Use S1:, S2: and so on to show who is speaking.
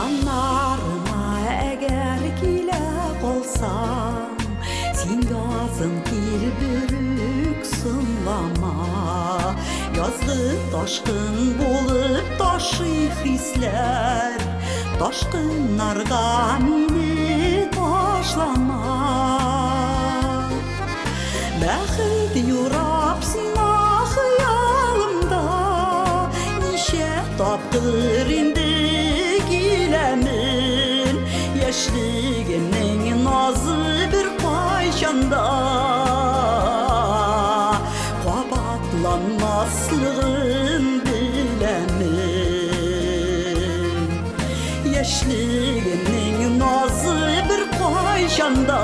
S1: Жанарыма әгәр килә калсам, син язын кил бүрек сынлама. Язгы ташкын булып ташый хисләр, ташкыннарга мине ташлама. Бәхет юрап сиңа хыялымда, ничә тапкыр инде киләмен. Яшьлегемнең назы бер кайчанда кабатланмаслыгын беләмен. Яшьлегемнең назы бер кайчанда